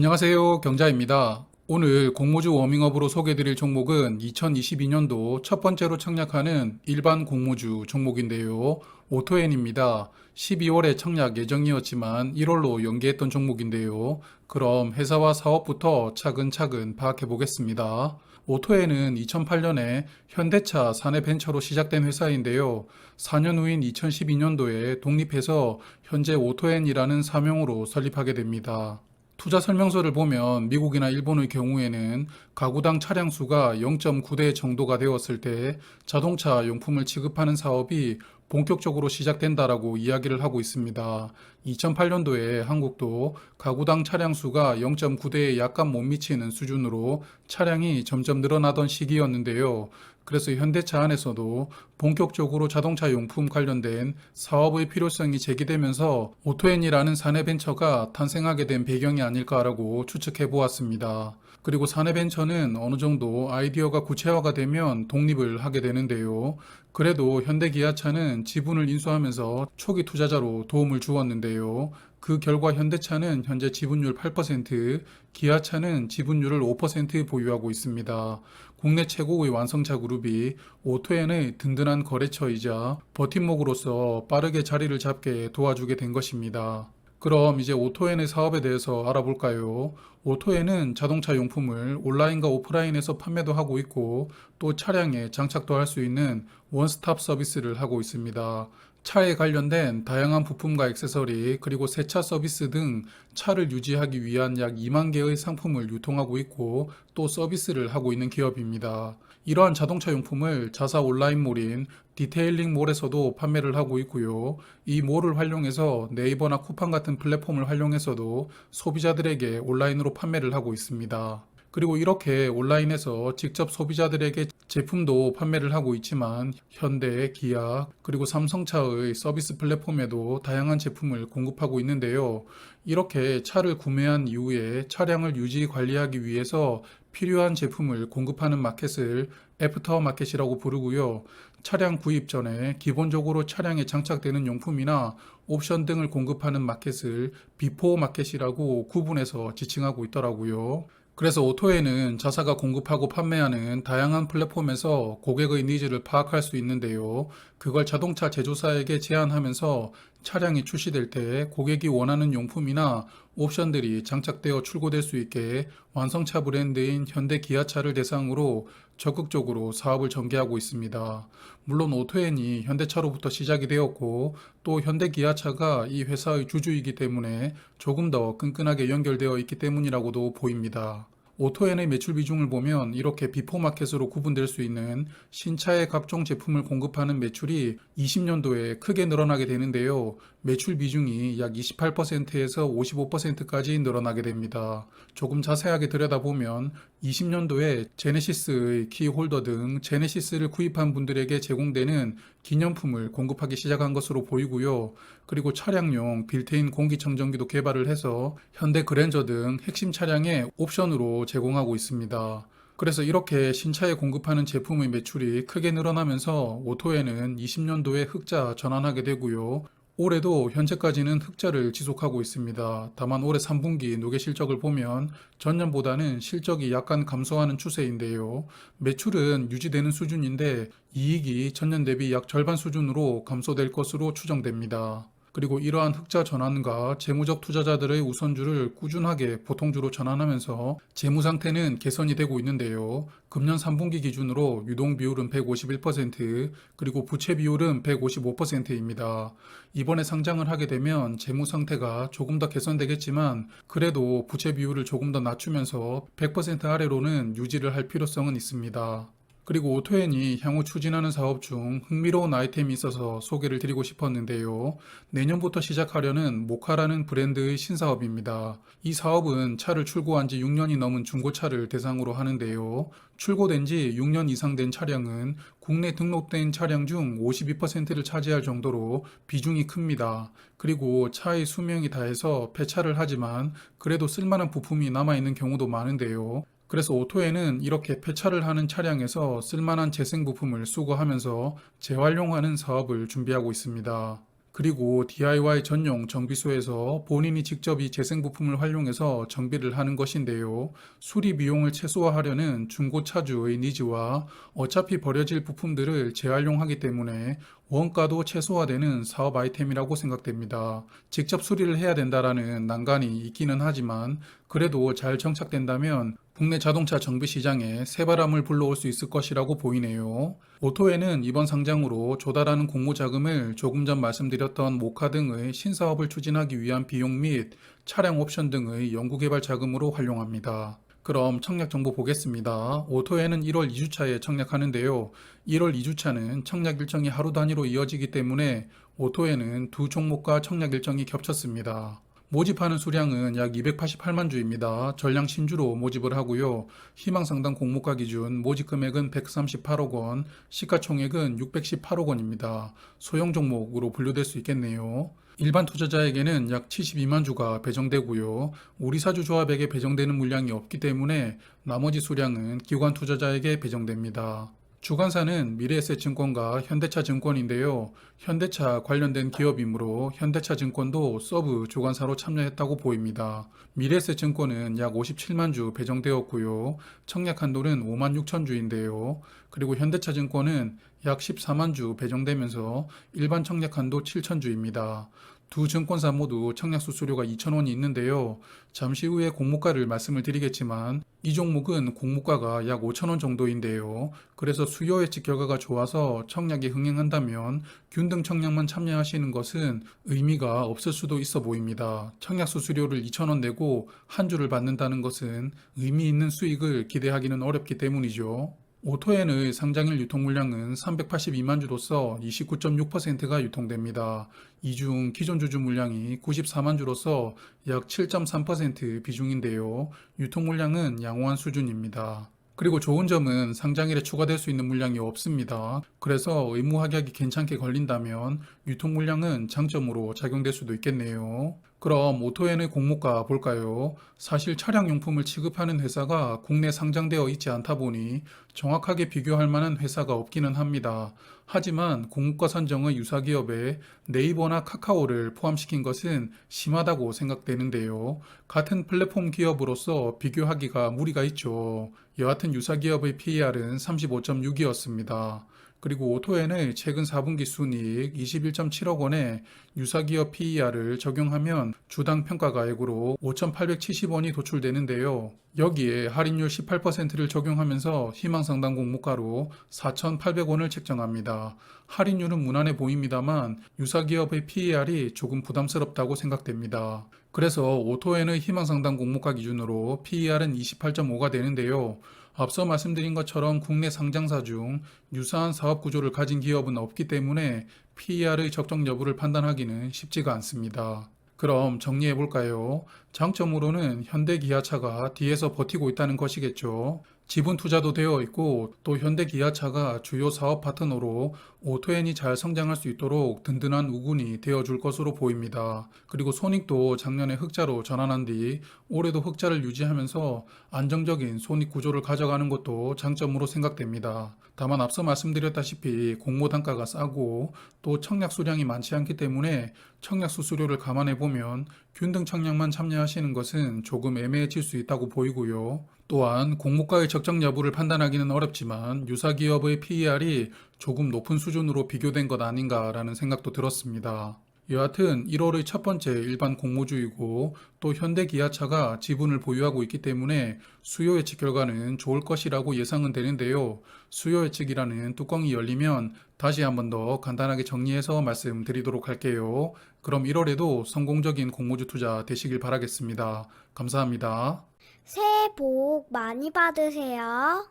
안녕하세요. 경자입니다. 오늘 공모주 워밍업으로 소개드릴 종목은 2022년도 첫 번째로 청약하는 일반 공모주 종목인데요. 오토엔입니다. 12월에 청약 예정이었지만 1월로 연기했던 종목인데요. 그럼 회사와 사업부터 차근차근 파악해 보겠습니다. 오토엔은 2008년에 현대차 사내벤처로 시작된 회사인데요. 4년 후인 2012년도에 독립해서 현재 오토엔이라는 사명으로 설립하게 됩니다. 투자 설명서를 보면 미국이나 일본의 경우에는 가구당 차량 수가 0.9대 정도가 되었을 때 자동차 용품을 취급하는 사업이 본격적으로 시작된다라고 이야기를 하고 있습니다. 2008년도에 한국도 가구당 차량 수가 0.9대에 약간 못 미치는 수준으로 차량이 점점 늘어나던 시기였는데요. 그래서 현대차 안에서도 본격적으로 자동차 용품 관련된 사업의 필요성이 제기되면서 오토엔이라는 사내벤처가 탄생하게 된 배경이 아닐까라고 추측해 보았습니다. 그리고 사내벤처는 어느 정도 아이디어가 구체화가 되면 독립을 하게 되는데요. 그래도 현대기아차는 지분을 인수하면서 초기 투자자로 도움을 주었는데요. 그 결과 현대차는 현재 지분율 8%, 기아차는 지분율을 5% 보유하고 있습니다. 국내 최고의 완성차 그룹이 오토엔의 든든한 거래처이자 버팀목으로서 빠르게 자리를 잡게 도와주게 된 것입니다. 그럼 이제 오토엔의 사업에 대해서 알아볼까요? 오토엔은 자동차 용품을 온라인과 오프라인에서 판매도 하고 있고 또 차량에 장착도 할 수 있는 원스톱 서비스를 하고 있습니다. 차에 관련된 다양한 부품과 액세서리 그리고 세차 서비스 등 차를 유지하기 위한 약 2만 개의 상품을 유통하고 있고 또 서비스를 하고 있는 기업입니다. 이러한 자동차 용품을 자사 온라인몰인 디테일링 몰에서도 판매를 하고 있고요. 이 몰을 활용해서 네이버나 쿠팡 같은 플랫폼을 활용해서도 소비자들에게 온라인으로 판매를 하고 있습니다. 그리고 이렇게 온라인에서 직접 소비자들에게 제품도 판매를 하고 있지만 현대, 기아, 그리고 삼성차의 서비스 플랫폼에도 다양한 제품을 공급하고 있는데요. 이렇게 차를 구매한 이후에 차량을 유지 관리하기 위해서 필요한 제품을 공급하는 마켓을 애프터 마켓이라고 부르고요. 차량 구입 전에 기본적으로 차량에 장착되는 용품이나 옵션 등을 공급하는 마켓을 비포 마켓이라고 구분해서 지칭하고 있더라고요. 그래서 오토에는 자사가 공급하고 판매하는 다양한 플랫폼에서 고객의 니즈를 파악할 수 있는데요. 그걸 자동차 제조사에게 제안하면서 차량이 출시될 때 고객이 원하는 용품이나 옵션들이 장착되어 출고될 수 있게 완성차 브랜드인 현대 기아차를 대상으로 적극적으로 사업을 전개하고 있습니다. 물론 오토엔이 현대차로부터 시작이 되었고 또 현대 기아차가 이 회사의 주주이기 때문에 조금 더 끈끈하게 연결되어 있기 때문이라고도 보입니다. 오토엔의 매출 비중을 보면 이렇게 비포마켓으로 구분될 수 있는 신차의 각종 제품을 공급하는 매출이 20년도에 크게 늘어나게 되는데요. 매출 비중이 약 28%에서 55%까지 늘어나게 됩니다. 조금 자세하게 들여다보면 20년도에 제네시스의 키홀더 등 제네시스를 구입한 분들에게 제공되는 기념품을 공급하기 시작한 것으로 보이고요. 그리고 차량용 빌트인 공기청정기도 개발을 해서 현대 그랜저 등 핵심 차량에 옵션으로 제공하고 있습니다. 그래서 이렇게 신차에 공급하는 제품의 매출이 크게 늘어나면서 오토에는 20년도에 흑자 전환하게 되고요. 올해도 현재까지는 흑자를 지속하고 있습니다. 다만 올해 3분기 누계 실적을 보면 전년보다는 실적이 약간 감소하는 추세인데요. 매출은 유지되는 수준인데 이익이 전년 대비 약 절반 수준으로 감소될 것으로 추정됩니다. 그리고 이러한 흑자 전환과 재무적 투자자들의 우선주를 꾸준하게 보통주로 전환하면서 재무 상태는 개선이 되고 있는데요. 금년 3분기 기준으로 유동 비율은 151%, 그리고 부채 비율은 155%입니다. 이번에 상장을 하게 되면 재무 상태가 조금 더 개선되겠지만 그래도 부채 비율을 조금 더 낮추면서 100% 아래로는 유지를 할 필요성은 있습니다. 그리고 오토엔이 향후 추진하는 사업 중 흥미로운 아이템이 있어서 소개를 드리고 싶었는데요. 내년부터 시작하려는 모카라는 브랜드의 신사업입니다. 이 사업은 차를 출고한 지 6년이 넘은 중고차를 대상으로 하는데요. 출고된 지 6년 이상 된 차량은 국내 등록된 차량 중 52%를 차지할 정도로 비중이 큽니다. 그리고 차의 수명이 다해서 폐차를 하지만 그래도 쓸만한 부품이 남아있는 경우도 많은데요. 그래서 오토에는 이렇게 폐차를 하는 차량에서 쓸만한 재생 부품을 수거하면서 재활용하는 사업을 준비하고 있습니다. 그리고 DIY 전용 정비소에서 본인이 직접 이 재생 부품을 활용해서 정비를 하는 것인데요. 수리 비용을 최소화하려는 중고차주의 니즈와 어차피 버려질 부품들을 재활용하기 때문에 원가도 최소화되는 사업 아이템이라고 생각됩니다. 직접 수리를 해야 된다라는 난관이 있기는 하지만 그래도 잘 정착된다면 국내 자동차 정비 시장에 새바람을 불러올 수 있을 것이라고 보이네요. 오토에는 이번 상장으로 조달하는 공모 자금을 조금 전 말씀드렸던 모카 등의 신사업을 추진하기 위한 비용 및 차량 옵션 등의 연구개발 자금으로 활용합니다. 그럼 청약 정보 보겠습니다. 오토에는 1월 2주차에 청약하는데요. 1월 2주차는 청약 일정이 하루 단위로 이어지기 때문에 오토에는 두 종목과 청약 일정이 겹쳤습니다. 모집하는 수량은 약 288만 주입니다. 전량 신주로 모집을 하고요. 희망상당 공모가 기준 모집 금액은 138억 원, 시가총액은 618억 원입니다. 소형 종목으로 분류될 수 있겠네요. 일반 투자자에게는 약 72만 주가 배정되고요. 우리사주 조합에게 배정되는 물량이 없기 때문에 나머지 수량은 기관 투자자에게 배정됩니다. 주관사는 미래에셋증권과 현대차증권인데요. 현대차 관련된 기업이므로 현대차증권도 서브 주관사로 참여했다고 보입니다. 미래에셋증권은 약 57만 주 배정되었고요. 청약 한도는 5만 6천 주인데요. 그리고 현대차증권은 약 14만 주 배정되면서 일반 청약 한도 7천 주입니다. 두 증권사 모두 청약 수수료가 2,000원이 있는데요. 잠시 후에 공모가를 말씀을 드리겠지만 이 종목은 공모가가 약 5,000원 정도인데요. 그래서 수요 예측 결과가 좋아서 청약이 흥행한다면 균등 청약만 참여하시는 것은 의미가 없을 수도 있어 보입니다. 청약 수수료를 2,000원 내고 한 주를 받는다는 것은 의미 있는 수익을 기대하기는 어렵기 때문이죠. 오토엔의 상장일 유통 물량은 382만 주로서 29.6%가 유통됩니다. 이 중 기존 주주 물량이 94만 주로서 약 7.3% 비중인데요. 유통 물량은 양호한 수준입니다. 그리고 좋은 점은 상장일에 추가될 수 있는 물량이 없습니다. 그래서 의무 확약이 괜찮게 걸린다면 유통 물량은 장점으로 작용될 수도 있겠네요. 그럼 오토엔의 공모가 볼까요? 사실 차량용품을 취급하는 회사가 국내 상장되어 있지 않다 보니 정확하게 비교할 만한 회사가 없기는 합니다. 하지만 공모가 선정의 유사기업에 네이버나 카카오를 포함시킨 것은 심하다고 생각되는데요. 같은 플랫폼 기업으로서 비교하기가 무리가 있죠. 여하튼 유사기업의 PER은 35.6이었습니다. 그리고 오토엔의 최근 4분기 순이익 21.7억 원에 유사기업 PER을 적용하면 주당 평가가액으로 5,870원이 도출되는데요. 여기에 할인율 18%를 적용하면서 희망상당 공모가로 4,800원을 책정합니다. 할인율은 무난해 보입니다만 유사기업의 PER이 조금 부담스럽다고 생각됩니다. 그래서 오토엔의 희망상당 공모가 기준으로 PER은 28.5가 되는데요. 앞서 말씀드린 것처럼 국내 상장사 중 유사한 사업 구조를 가진 기업은 없기 때문에 PER의 적정 여부를 판단하기는 쉽지가 않습니다. 그럼 정리해 볼까요? 장점으로는 현대기아차가 뒤에서 버티고 있다는 것이겠죠. 지분 투자도 되어 있고 또 현대기아차가 주요 사업 파트너로 오토엔이 잘 성장할 수 있도록 든든한 우군이 되어줄 것으로 보입니다. 그리고 손익도 작년에 흑자로 전환한 뒤 올해도 흑자를 유지하면서 안정적인 손익 구조를 가져가는 것도 장점으로 생각됩니다. 다만 앞서 말씀드렸다시피 공모 단가가 싸고 또 청약 수량이 많지 않기 때문에 청약 수수료를 감안해 보면 균등 청약만 참여하시는 것은 조금 애매해질 수 있다고 보이고요. 또한 공모가의 적정 여부를 판단하기는 어렵지만 유사기업의 PER이 조금 높은 수준으로 비교된 것 아닌가라는 생각도 들었습니다. 여하튼 1월의 첫 번째 일반 공모주이고 또 현대기아차가 지분을 보유하고 있기 때문에 수요 예측 결과는 좋을 것이라고 예상은 되는데요. 수요 예측이라는 뚜껑이 열리면 다시 한번 더 간단하게 정리해서 말씀드리도록 할게요. 그럼 1월에도 성공적인 공모주 투자 되시길 바라겠습니다. 감사합니다. 새해 복 많이 받으세요.